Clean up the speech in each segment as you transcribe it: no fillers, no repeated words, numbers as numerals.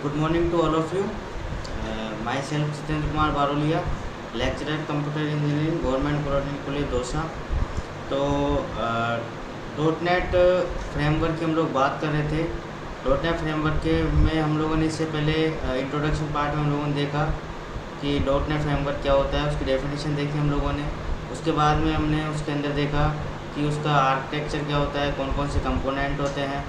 Good morning to all of you. Myself Jitendra Kumar Barolia, lecturer computer engineering government polytechnic college Dausa. तो dot net framework की हम लोग बात कर रहे थे। डॉट नेट फ्रेमवर्क के में हम लोगों ने इससे पहले इंट्रोडक्शन पार्ट में हम लोगों ने देखा कि डॉट नेट फ्रेमवर्क क्या होता है, उसकी डेफिनेशन देखी हम लोगों ने। उसके बाद में हमने उसके अंदर देखा कि उसका आर्किटेक्चर क्या होता है, कौन कौन से कंपोनेंट होते हैं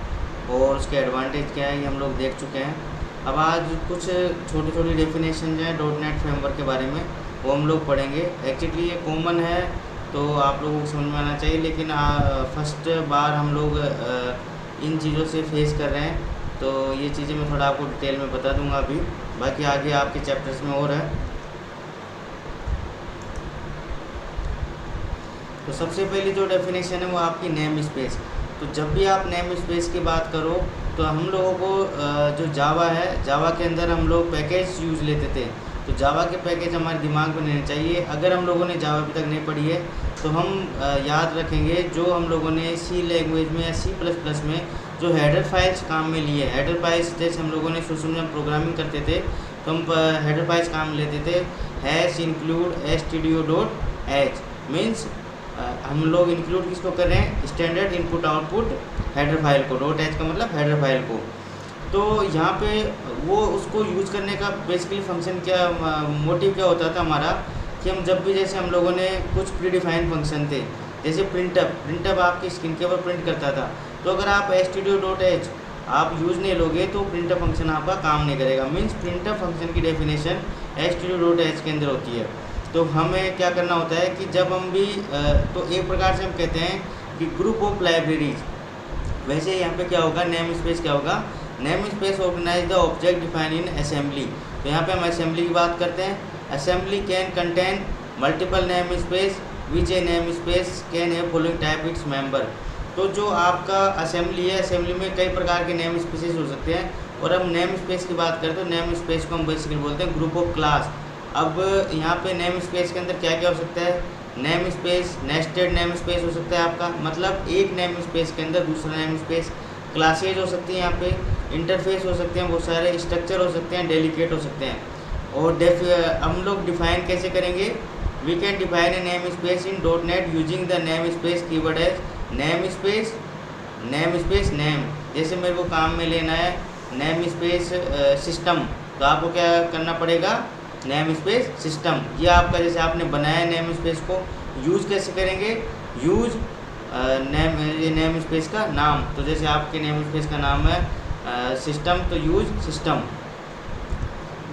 और उसके एडवांटेज क्या है, ये हम लोग देख चुके हैं। अब आज कुछ छोटी छोटी डेफिनेशन जो है डॉट नेट फ्रेमवर्क के बारे में वो हम लोग पढ़ेंगे। एक्चुअली ये कॉमन है तो आप लोगों को समझ में आना चाहिए, लेकिन फर्स्ट बार हम लोग इन चीज़ों से फेस कर रहे हैं, तो ये चीज़ें मैं थोड़ा आपको डिटेल में बता दूंगा अभी। बाकी आगे आपके चैप्टर्स में और है। तो सबसे पहली जो डेफिनेशन है वो आपकी नेम स्पेस। तो जब भी आप नेम स्पेस की बात करो तो हम लोगों को जो जावा है, जावा के अंदर हम लोग पैकेज यूज़ लेते थे। तो जावा के पैकेज हमारे दिमाग में रहने चाहिए। अगर हम लोगों ने जावा अभी तक नहीं पढ़ी है तो हम याद रखेंगे जो हम लोगों ने सी लैंग्वेज में या C++ में जो हेडर फाइल्स काम में लिए। हेडर फाइल्स जैसे हम लोगों ने शुरू में प्रोग्रामिंग करते थे तो हम हेडर फाइल्स काम लेते थे। हैश इंक्लूड stdio.h मीन्स हम लोग इंक्लूड किसको कर रहे हैं, standard input output header file को। .h का मतलब हेडर फाइल को। तो यहाँ पे वो उसको यूज़ करने का बेसिकली फंक्शन क्या, मोटिव क्या होता था हमारा कि हम जब भी जैसे हम लोगों ने कुछ प्री डिफाइंड फंक्शन थे, जैसे प्रिंटअप आपकी स्क्रीन के ऊपर प्रिंट करता था। तो अगर आप stdio.h आप यूज़ नहीं लोगे तो प्रिंटअप फंक्शन आपका काम नहीं करेगा। मीन्स प्रिंटअप फंक्शन की डेफिनेशन stdio.h के अंदर होती है। तो हमें क्या करना होता है कि जब हम भी तो एक प्रकार से हम कहते हैं कि ग्रुप ऑफ लाइब्रेरीज। वैसे यहाँ पे क्या होगा, नेम स्पेस क्या होगा, namespace organise the object define in assembly. तो यहाँ पे हम असेंबली की बात करते हैं। Assembly can contain multiple namespace which a namespace can have following type its member. तो जो आपका असेंबली है, असेंबली में कई प्रकार के नेम स्पेसेस हो सकते हैं। और अब नेम स्पेस की बात करें तो नेम स्पेस को हम बेसिकली बोलते हैं ग्रुप ऑफ क्लास। अब यहाँ पे नेम स्पेस के अंदर क्या क्या हो सकता है, name space nested name space हो सकता है आपका, मतलब एक नेम स्पेस के अंदर दूसरा नेम स्पेस, क्लासेज हो सकती हैं, यहाँ पे इंटरफेस हो सकते हैं, बहुत सारे स्ट्रक्चर हो सकते हैं, डेलीकेट हो सकते हैं। और हम लोग डिफाइन कैसे करेंगे, we can define a namespace in dot net using the namespace keyword as namespace name. जैसे मेरे को काम में लेना है नेम स्पेस सिस्टम, तो आपको क्या करना पड़ेगा, नेम स्पेस सिस्टम। ये आपका जैसे आपने बनाया नेम स्पेस को यूज़ कैसे करेंगे, यूज नेम स्पेस का नाम। तो जैसे आपके नेम स्पेस का नाम है सिस्टम, तो यूज सिस्टम।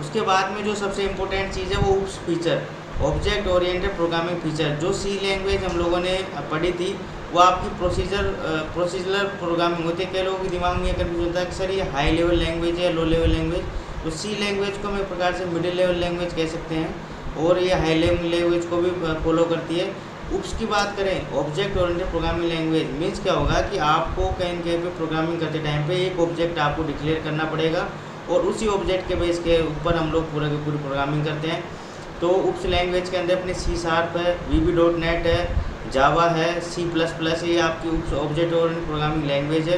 उसके बाद में जो सबसे इम्पोर्टेंट चीज़ है वो OOPs feature, object oriented programming feature. जो सी लैंग्वेज हम लोगों ने पढ़ी थी वो आपकी प्रोसीजरल प्रोग्रामिंग होती है। कई लोगों के दिमाग में ये कन्फ्यूज होता है कि सर ये हाई लेवल लैंग्वेज है या लो लेवल लैंग्वेज। तो सी लैंग्वेज को हम एक प्रकार से मिडिल लेवल लैंग्वेज कह सकते हैं और ये हाई लेवल लैंग्वेज को भी फॉलो करती है। उप्स की बात करें, object oriented programming language means क्या होगा कि आपको कहीं कहीं पे प्रोग्रामिंग करते टाइम पे एक ऑब्जेक्ट आपको डिक्लेयर करना पड़ेगा और उसी ऑब्जेक्ट के बेस के ऊपर हम लोग पूरा की पूरी प्रोग्रामिंग करते हैं। तो उप्स लैंग्वेज के अंदर अपने C# है, VB.NET है, जावा है, C++, ये आपकी उप्स ऑब्जेक्ट ओरिएंटेड प्रोग्रामिंग लैंग्वेज है।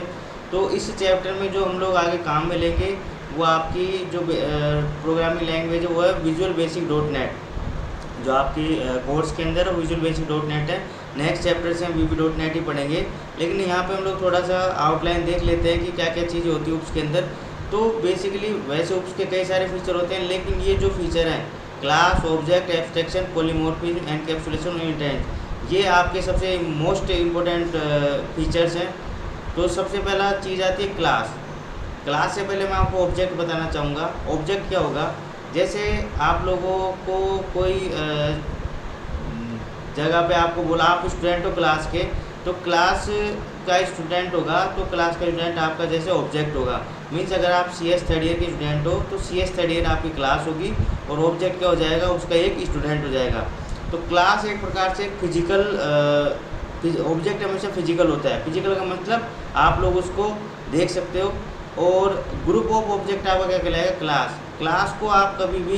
तो इस चैप्टर में जो हम लोग आगे काम में लेंगे वो आपकी जो प्रोग्रामिंग लैंग्वेज है वो है विजुअल बेसिक .NET। जो आपकी कोर्स के अंदर विजुअल बेसिक .NET है। नेक्स्ट चैप्टर से हम VB.NET ही पढ़ेंगे, लेकिन यहाँ पे हम लोग थोड़ा सा आउटलाइन देख लेते हैं कि क्या क्या चीज़ें होती है उप्स के अंदर। तो बेसिकली वैसे उप्स के कई सारे फीचर होते हैं, लेकिन ये जो फीचर हैं class, object, abstraction, polymorphism, encapsulation और इंटेंट, ये आपके सबसे मोस्ट इम्पोर्टेंट फीचर्स हैं। तो सबसे पहला चीज़ आती है क्लास। क्लास से पहले मैं आपको ऑब्जेक्ट बताना चाहूँगा। ऑब्जेक्ट क्या होगा, जैसे आप लोगों को कोई जगह पे आपको बोला आप स्टूडेंट हो क्लास के, तो क्लास का स्टूडेंट होगा तो क्लास का स्टूडेंट आपका जैसे ऑब्जेक्ट होगा। मीन्स अगर आप CS थर्ड ईयर के स्टूडेंट हो तो CS थर्ड ईयर आपकी क्लास होगी और ऑब्जेक्ट क्या हो जाएगा, उसका एक स्टूडेंट हो जाएगा। तो क्लास एक प्रकार से फिजिकल, ऑब्जेक्ट हमेशा फिजिकल होता है। फिजिकल का मतलब आप लोग उसको देख सकते हो। और ग्रुप ऑफ ऑब्जेक्ट आपका क्या कहलाएगा, क्लास। क्लास को आप कभी भी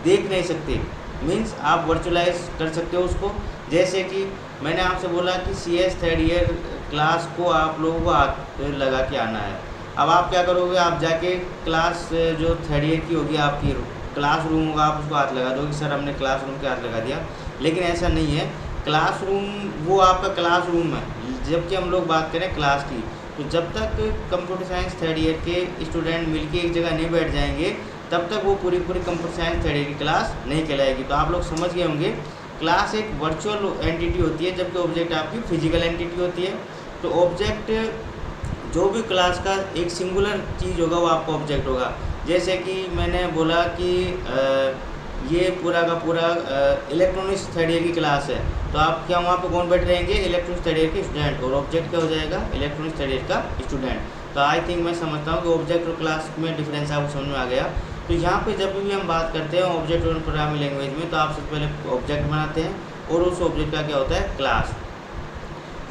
देख नहीं सकते, मीन्स आप वर्चुअलाइज कर सकते हो उसको। जैसे कि मैंने आपसे बोला कि CS थर्ड ईयर क्लास को आप लोगों को हाथ लगा के आना है, अब आप क्या करोगे, आप जाके क्लास जो थर्ड ईयर की होगी आपकी क्लास रूम होगा, आप उसको हाथ लगा दोगे, सर हमने क्लास रूम के हाथ लगा दिया। लेकिन ऐसा नहीं है, क्लास रूम वो आपका क्लास रूम है। जबकि हम लोग बात करें क्लास की, तो जब तक कंप्यूटर साइंस थर्ड ईयर के स्टूडेंट मिलके एक जगह नहीं बैठ जाएंगे, तब तक वो पूरी कंप्यूटर साइंस थर्ड ईयर की क्लास नहीं कहलाएगी। तो आप लोग समझ गए होंगे, क्लास एक वर्चुअल एंटिटी होती है, जबकि ऑब्जेक्ट आपकी फिजिकल एंटिटी होती है। तो ऑब्जेक्ट जो भी क्लास का एक सिंगुलर चीज़ होगा वो आपका ऑब्जेक्ट होगा। जैसे कि मैंने बोला कि ये पूरा का पूरा इलेक्ट्रॉनिक्स थर्ड ईयर की क्लास है, तो आप क्या वहाँ पे कौन बैठ रहेंगे, इलेक्ट्रॉनिक्स थर्ड ईयर के स्टूडेंट, और ऑब्जेक्ट क्या हो जाएगा, इलेक्ट्रॉनिक्स थर्ड ईयर का स्टूडेंट। तो आई थिंक मैं समझता हूँ कि ऑब्जेक्ट और क्लास में डिफरेंस आपको समझ में आ गया। तो यहाँ पे जब भी हम बात करते हैं ऑब्जेक्ट और प्रोग्रामिंग लैंग्वेज में, तो आप सबसे पहले ऑब्जेक्ट बनाते हैं और उस ऑब्जेक्ट का क्या होता है, क्लास।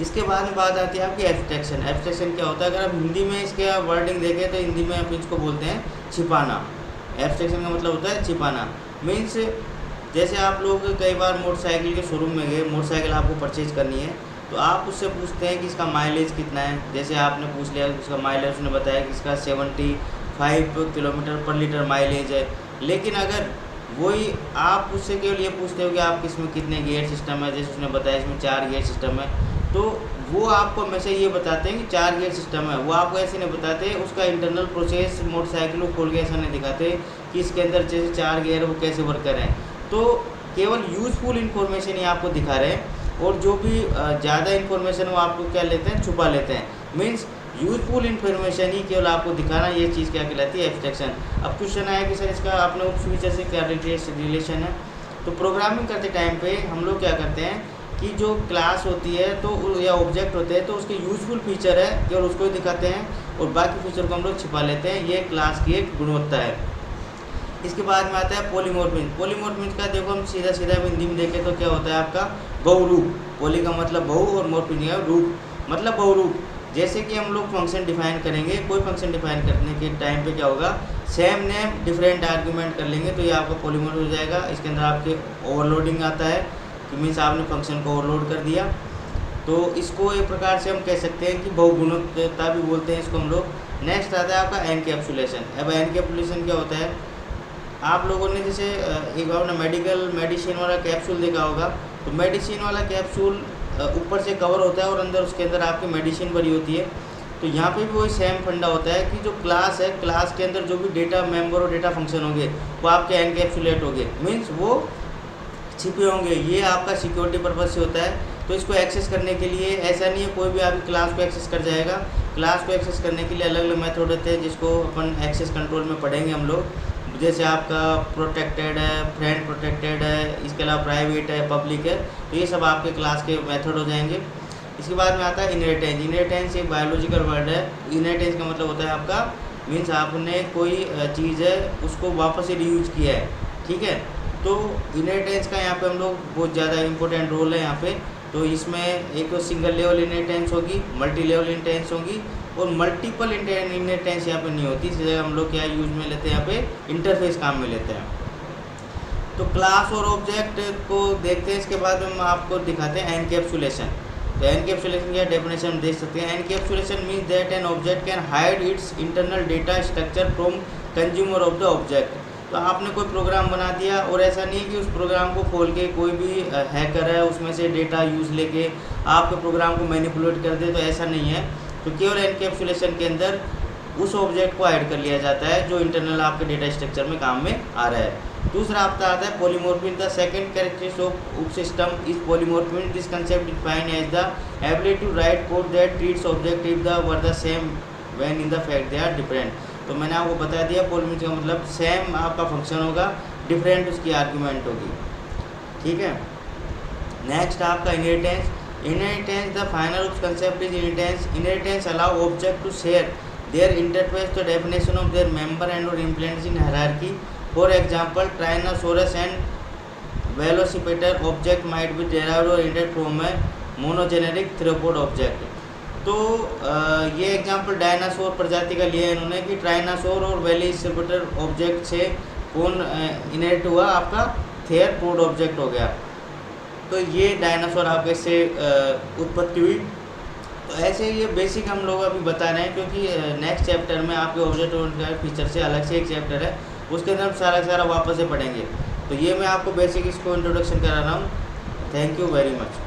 इसके बाद में बात आती है आपकी एब्स्ट्रैक्शन। एब्स्ट्रैक्शन क्या होता है, अगर आप हिंदी में इसके वर्डिंग देखें तो हिंदी में आप इसको बोलते हैं छिपाना। एब्स्ट्रैक्शन का मतलब होता है छिपाना। मीन्स जैसे आप लोग कई बार मोटरसाइकिल के शोरूम में गए, मोटरसाइकिल आपको परचेज करनी है, तो आप उससे पूछते हैं कि इसका माइलेज कितना है। जैसे आपने पूछ लिया उसका माइलेज, उसने बताया कि इसका 75 किलोमीटर पर लीटर माइलेज है। लेकिन अगर वही आप उससे केवल ये पूछते हो कि आप इसमें कितने गियर सिस्टम है, जैसे उसने बताया इसमें 4 गियर सिस्टम है, तो वो आपको हमेशा ये बताते हैं कि 4 गियर सिस्टम है। वो आपको ऐसे नहीं बताते, उसका इंटरनल प्रोसेस मोटरसाइकिल को खोल के ऐसा नहीं दिखाते कि इसके अंदर जैसे 4 गियर वो कैसे वर्क कर रहे हैं। तो केवल यूज़फुल इन्फॉर्मेशन ही आपको दिखा रहे हैं, और जो भी ज़्यादा इन्फॉर्मेशन वो आपको क्या लेते हैं, छुपा लेते हैं। मीन्स यूजफुल इन्फॉर्मेशन ही केवल आपको दिखाना, ये चीज़ क्या कहलाती है, एब्स्ट्रैक्शन। अब क्वेश्चन आया कि सर इसका आपने उप फीचर से क्या रिलेशन है। तो प्रोग्रामिंग करते टाइम पे हम लोग क्या करते हैं कि जो क्लास होती है तो या ऑब्जेक्ट होते हैं, तो उसके यूजफुल फीचर है केवल उसको ही दिखाते हैं, और बाकी फीचर को हम लोग छिपा लेते हैं। ये क्लास की एक गुणवत्ता है। इसके बाद में आता है पॉलीमॉर्फिज्म। पॉलीमॉर्फिज्म का देखो हम सीधा हिंदी में देखें तो क्या होता है आपका, बहुरूप। पॉली का मतलब बहु, और मॉर्फिज्म का रूप मतलब बहुरूप। जैसे कि हम लोग फंक्शन डिफाइन करेंगे, कोई फंक्शन डिफाइन करने के टाइम पे क्या होगा, सेम नेम डिफरेंट आर्गूमेंट कर लेंगे, तो ये आपका पॉलीमॉर्फ हो जाएगा। इसके अंदर आपके ओवरलोडिंग आता है कि मीन्स आपने फंक्शन को ओवरलोड कर दिया। तो इसको एक प्रकार से हम कह सकते हैं कि बहुगुणितता भी बोलते हैं इसको हम लोग। नेक्स्ट आता है आपका एनकैप्सुलेशन। अब एनकैप्सुलेशन क्या होता है, आप लोगों ने जैसे एक बार अपना मेडिसिन वाला कैप्सूल देखा होगा, तो मेडिसिन वाला कैप्सूल ऊपर से कवर होता है और अंदर उसके अंदर आपकी मेडिसिन भरी होती है। तो यहाँ पे भी वही सेम फंडा होता है कि जो क्लास है, क्लास के अंदर जो भी डेटा मेंबर और डेटा फंक्शन होंगे वो आपके एनकैप्सुलेट होंगे, मीन्स वो छिपे होंगे। ये आपका सिक्योरिटी पर्पज से होता है। तो इसको एक्सेस करने के लिए ऐसा नहीं है कोई भी आपकी क्लास को एक्सेस कर जाएगा। क्लास को एक्सेस करने के लिए अलग अलग मेथड होते हैं, जिसको अपन एक्सेस कंट्रोल में पढ़ेंगे हम लोग। जैसे आपका प्रोटेक्टेड है, फ्रेंड प्रोटेक्टेड है, इसके अलावा प्राइवेट है, पब्लिक है, तो ये सब आपके क्लास के मेथड हो जाएंगे। इसके बाद में आता है इनहेरिटेंस। इनहेरिटेंस एक बायोलॉजिकल वर्ड है। इनहेरिटेंस का मतलब होता है आपका, मीन्स आपने कोई चीज़ है उसको वापस से रीयूज किया है, ठीक है। तो इनहेरिटेंस का यहाँ पे हम लोग बहुत ज़्यादा इंपॉर्टेंट रोल है यहाँ पे। तो इसमें एक तो सिंगल लेवल इनहेरिटेंस होगी, मल्टी लेवल इनहेरिटेंस होगी, और मल्टीपल इनहेरिटेंस यहाँ पे नहीं होती। इस जगह हम लोग क्या यूज में लेते हैं, यहाँ पे इंटरफेस काम में लेते हैं। तो क्लास और ऑब्जेक्ट को देखते हैं। इसके बाद हम आपको दिखाते हैं एनकैप्सुलेशन। तो एनकैप्सुलेशन की डेफिनेशन देख सकते हैं। Encapsulation means that an object can hide it's internal data structure from consumer of the object. तो आपने कोई प्रोग्राम बना दिया, और ऐसा नहीं कि उस प्रोग्राम को खोल के कोई भी हैकर है उसमें से डेटा यूज़ लेके आपके प्रोग्राम को मैनिपुलेट कर दे, तो ऐसा नहीं है। तो केवल एनकैप्सुलेशन के अंदर उस ऑब्जेक्ट को ऐड कर लिया जाता है जो इंटरनल आपके डेटा स्ट्रक्चर में काम में आ रहा है। दूसरा आपका आता है polymorphism. The second characteristic of OOP system is polymorphism. This concept defined as the ability to write code that treats object if the were the same when in the fact they are different. तो मैंने आपको बता दिया polymorphism का मतलब same आपका function होगा, different उसकी आर्गूमेंट होगी, ठीक है। नेक्स्ट आपका inheritance. Inheritance, the final concept is inheritance. Inheritance allow object to share their interface to definition of their member and or implements in hierarchy. For example, Tyrannosaurus and Velociraptor object might be derived or inherited from a monogeneric theropod object. तो ये example dinosaur प्रजाति का लिया है इन्होंने कि ट्राइनासोर और velociraptor object से कौन इनहेरिट हुआ, आपका थेरोपोड ऑब्जेक्ट हो गया। तो ये डायनासोर आपके से उत्पत्ति हुई। तो ऐसे ये बेसिक हम लोग अभी बता रहे हैं, क्योंकि नेक्स्ट चैप्टर में आपके ऑब्जेक्ट ओरिएंटेड फीचर से अलग से एक चैप्टर है, उसके अंदर हम सारा वापस से पढ़ेंगे। तो ये मैं आपको बेसिक इसको इंट्रोडक्शन करा रहा हूँ। Thank you very much.